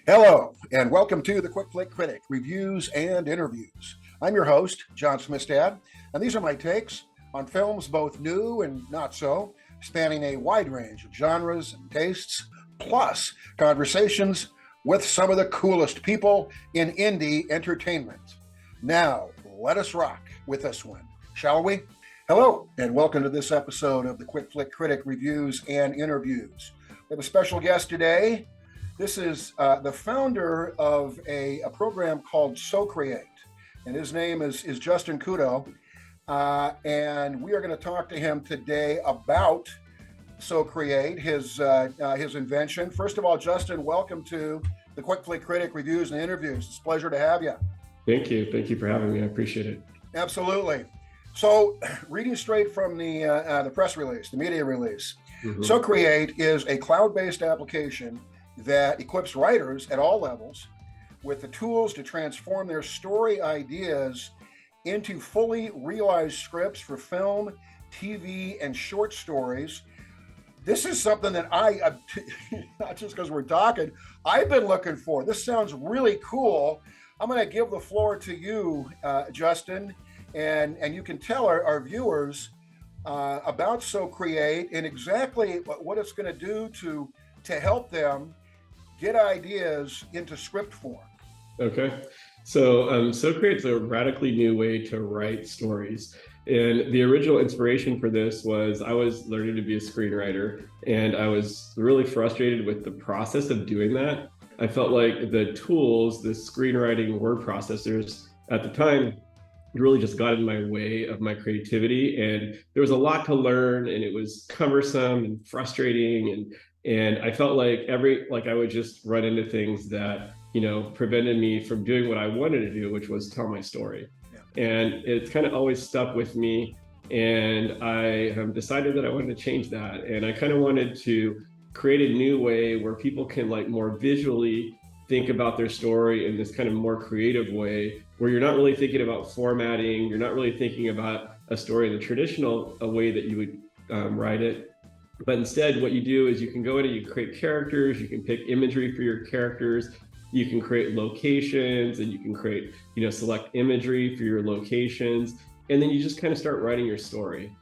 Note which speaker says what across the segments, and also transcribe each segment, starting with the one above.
Speaker 1: Hello, and welcome to the FLICK Critic Reviews and Interviews. I'm your host, JOHN SMISTAD, and these are my takes on films both new and not so, spanning a wide range of genres and tastes, plus conversations with some of the coolest people in indie entertainment. Now, let us rock with this one, shall we? Hello, and welcome to this episode of the FLICK Critic Reviews and Interviews. We have a special guest today. This is the founder of a program called SoCreate, and his name is JUSTIN COUTO, and we are going to talk to him today about SoCreate, his invention. First of all, Justin, welcome to the FLICK Critic Reviews and Interviews. It's a pleasure to have you.
Speaker 2: Thank you. Thank you for having me. I appreciate it.
Speaker 1: Absolutely. So, reading straight from the press release, the media release, SoCreate is a cloud-based application that equips writers at all levels with the tools to transform their story ideas into fully realized scripts for film, TV, and short stories. This is something that I not just because we're talking, I've been looking for. This sounds really cool. I'm going to give the floor to you, Justin, and you can tell our viewers about SoCreate and exactly what it's going to do to help them get ideas into script form.
Speaker 2: Okay. So SoCreate's a radically new way to write stories. And the original inspiration for this was I was learning to be a screenwriter, and I was really frustrated with the process of doing that. I felt like the tools, the screenwriting word processors at the time, really just got in my way of my creativity. And there was a lot to learn, and it was cumbersome and frustrating. And I felt like I would just run into things that, prevented me from doing what I wanted to do, which was tell my story. Yeah. And it's kind of always stuck with me. And I have decided that I wanted to change that. And I kind of wanted to create a new way where people can more visually think about their story in this kind of more creative way, where you're not really thinking about formatting. You're not really thinking about a story in the traditional way that you would write it. But instead, what you do is you can go in and you create characters, you can pick imagery for your characters, you can create locations, and you can create, select imagery for your locations, and then you just kind of start writing your story.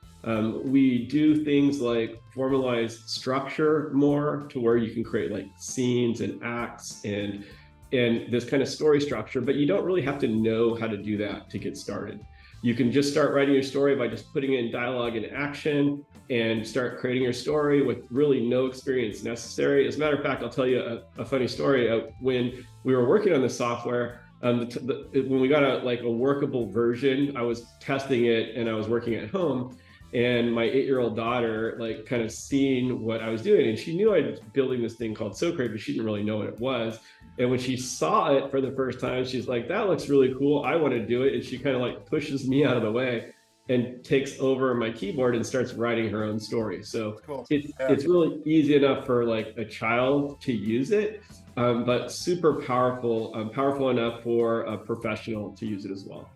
Speaker 2: We do things like formalize structure more to where you can create scenes and acts and this kind of story structure, but you don't really have to know how to do that to get started. You can just start writing your story by just putting in dialogue and action and start creating your story with really no experience necessary. As a matter of fact, I'll tell you a funny story. When we were working on the software, when we got a workable version, I was testing it and I was working at home, and my 8-year-old daughter kind of seen what I was doing, and she knew I was building this thing called SoCreate, but she didn't really know what it was. And when she saw it for the first time, she's like, "That looks really cool. I want to do it." And she kind of pushes me out of the way and takes over my keyboard and starts writing her own story. So cool. It's really easy enough for a child to use it, but super powerful enough for a professional to use it as well.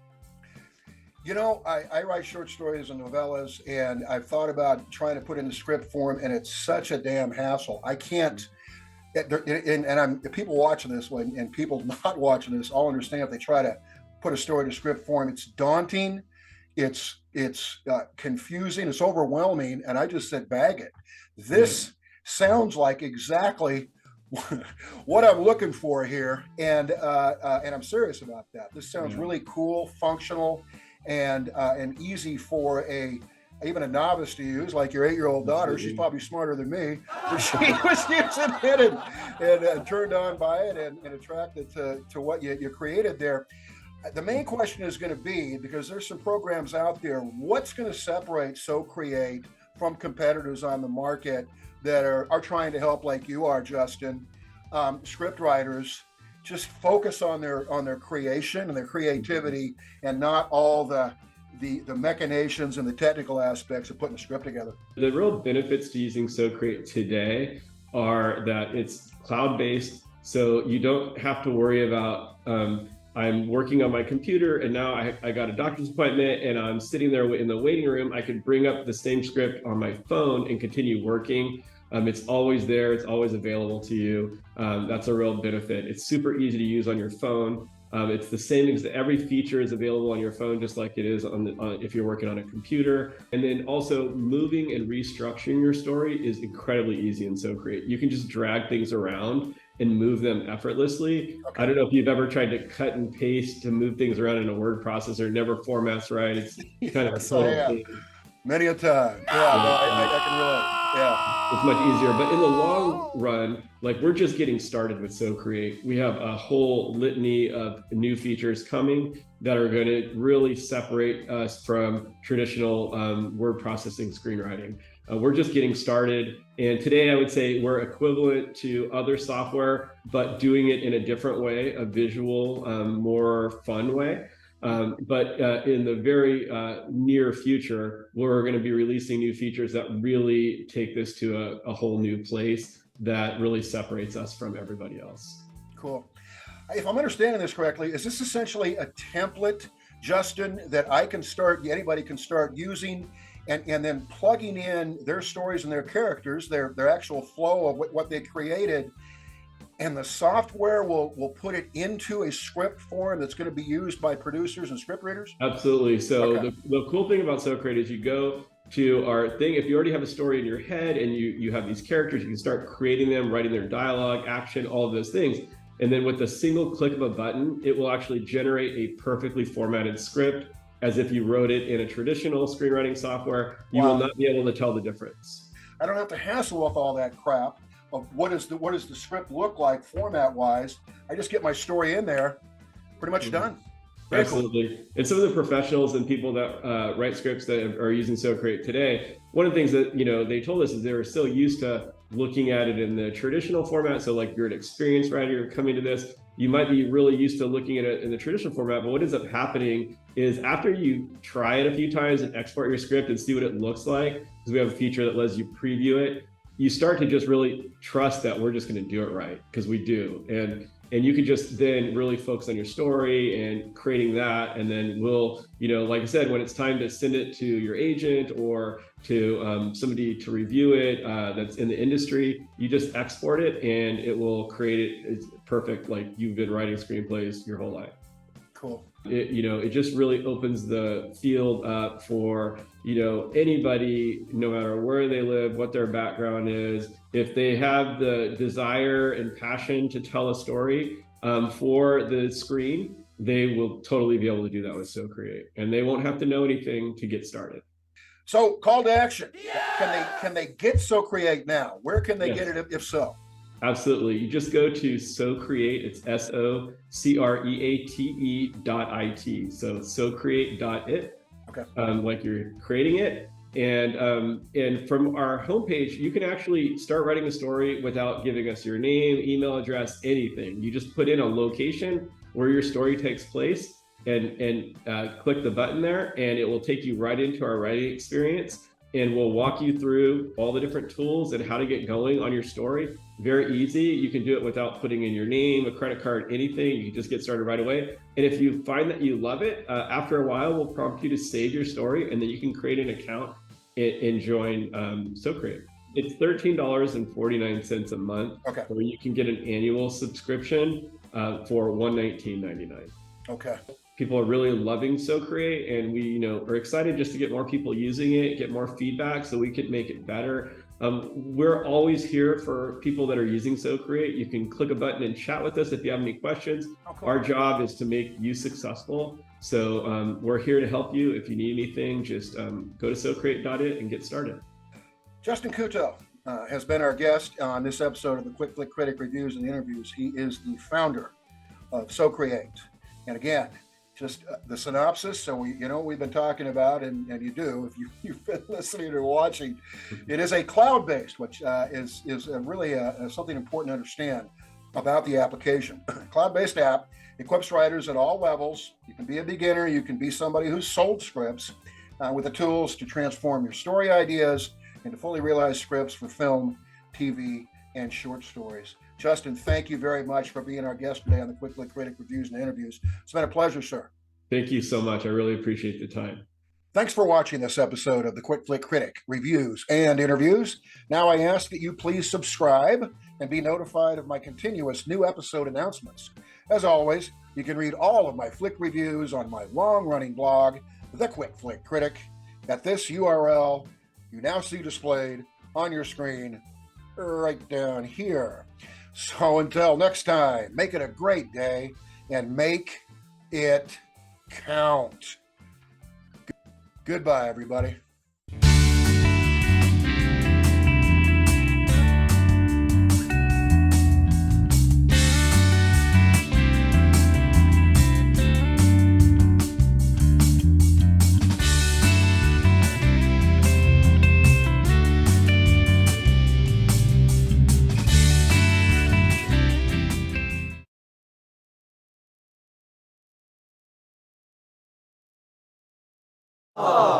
Speaker 1: I write short stories and novellas, and I've thought about trying to put in the script form, and it's such a damn hassle. I can't, people watching this one and people not watching this all understand if they try to put a story to script form, it's daunting, it's confusing, it's overwhelming, and I just said, bag it. This sounds like exactly what I'm looking for here, and I'm serious about that. This sounds really cool, functional, and easy for even a novice to use, like your 8-year-old daughter. She's probably smarter than me, but she was using it and turned on by it and attracted to what you created there. The main question is going to be, because there's some programs out there, what's going to separate SoCreate from competitors on the market that are trying to help, like you are, Justin, script writers just focus on their creation and their creativity, and not all the machinations and the technical aspects of putting a script together.
Speaker 2: The real benefits to using SoCreate today are that it's cloud-based, so you don't have to worry about I'm working on my computer and now I got a doctor's appointment and I'm sitting there in the waiting room. I could bring up the same script on my phone and continue working. It's always there. It's always available to you. That's a real benefit. It's super easy to use on your phone. It's the same as every feature is available on your phone, just like it is if you're working on a computer. And then also moving and restructuring your story is incredibly easy in SoCreate. You can just drag things around and move them effortlessly.
Speaker 1: Okay.
Speaker 2: I don't know if you've ever tried to cut and paste to move things around in a word processor. It never formats right. It's kind of a total pain.
Speaker 1: Many a time. Yeah, no, I can relate. Yeah.
Speaker 2: It's much easier, but in the long run, like, we're just getting started with SoCreate. We have a whole litany of new features coming that are going to really separate us from traditional word processing screenwriting. We're just getting started. And today I would say we're equivalent to other software, but doing it in a different way, a visual, more fun way. But in the very near future, we're going to be releasing new features that really take this to a whole new place that really separates us from everybody else.
Speaker 1: Cool. If I'm understanding this correctly, is this essentially a template, Justin, that anybody can start using and then plugging in their stories and their characters, their actual flow of what they created, and the software will put it into a script form that's going to be used by producers and script readers?
Speaker 2: Absolutely. So
Speaker 1: Okay.
Speaker 2: the cool thing about SoCreate is you go to our thing. If you already have a story in your head and you have these characters, you can start creating them, writing their dialogue, action, all of those things. And then with a single click of a button, it will actually generate a perfectly formatted script as if you wrote it in a traditional screenwriting software. You
Speaker 1: Wow.
Speaker 2: will not be able to tell the difference.
Speaker 1: I don't have to hassle with all that crap of what does the script look like format wise. I just get my story in there, pretty much done. Very
Speaker 2: Absolutely.
Speaker 1: cool.
Speaker 2: And some of the professionals and people that write scripts that are using SoCreate today, one of the things that they told us is they were so used to looking at it in the traditional format. So like, you're an experienced writer, you're coming to this, you might be really used to looking at it in the traditional format, but what ends up happening is after you try it a few times and export your script and see what it looks like, because we have a feature that lets you preview it, you start to just really trust that we're just going to do it right, because we do. And you can just then really focus on your story and creating that. And then we'll, like I said, when it's time to send it to your agent or to somebody to review it that's in the industry, you just export it and it will create it. It's perfect, like you've been writing screenplays your whole life.
Speaker 1: Cool.
Speaker 2: It just really opens the field up for anybody, no matter where they live, what their background is. If they have the desire and passion to tell a story for the screen, they will totally be able to do that with SoCreate, and they won't have to know anything to get started.
Speaker 1: So, call to action. Can they get SoCreate now? Where can they
Speaker 2: Yes.
Speaker 1: get it if so?
Speaker 2: Absolutely. You just go to SoCreate. It's SoCreate.it. So SoCreate.it.
Speaker 1: Okay.
Speaker 2: Like you're creating it. And from our homepage, you can actually start writing a story without giving us your name, email address, anything. You just put in a location where your story takes place and click the button there, and it will take you right into our writing experience. And we'll walk you through all the different tools and how to get going on your story. Very easy. You can do it without putting in your name, a credit card, anything. You can just get started right away. And if you find that you love it, after a while, we'll prompt you to save your story, and then you can create an account and join SoCreate. It's $13.49 a month,
Speaker 1: Okay.
Speaker 2: or you can get an annual subscription for $119.99.
Speaker 1: Okay.
Speaker 2: People are really loving SoCreate, and we are excited just to get more people using it, get more feedback so we can make it better. We're always here for people that are using SoCreate. You can click a button and chat with us if you have any questions.
Speaker 1: Oh, cool.
Speaker 2: Our job is to make you successful. So we're here to help you. If you need anything, just go to SoCreate.it and get started.
Speaker 1: Justin Couto has been our guest on this episode of the Quick Flick Critic Reviews and Interviews. He is the founder of SoCreate. And again, just the synopsis. So we've been talking about, and you do, if you've been listening or watching, it is a cloud-based, which is really something important to understand about the application. Cloud-based app equips writers at all levels. You can be a beginner, you can be somebody who's sold scripts, with the tools to transform your story ideas into fully realized scripts for film, TV, and short stories. Justin, thank you very much for being our guest today on the Quick Flick Critic Reviews and Interviews. It's been a pleasure, sir.
Speaker 2: Thank you so much. I really appreciate the time.
Speaker 1: Thanks for watching this episode of the Quick Flick Critic Reviews and Interviews. Now I ask that you please subscribe and be notified of my continuous new episode announcements. As always, you can read all of my flick reviews on my long-running blog, The Quick Flick Critic, at this URL you now see displayed on your screen right down here. So until next time, make it a great day and make it count. Goodbye, everybody.
Speaker 3: Aww.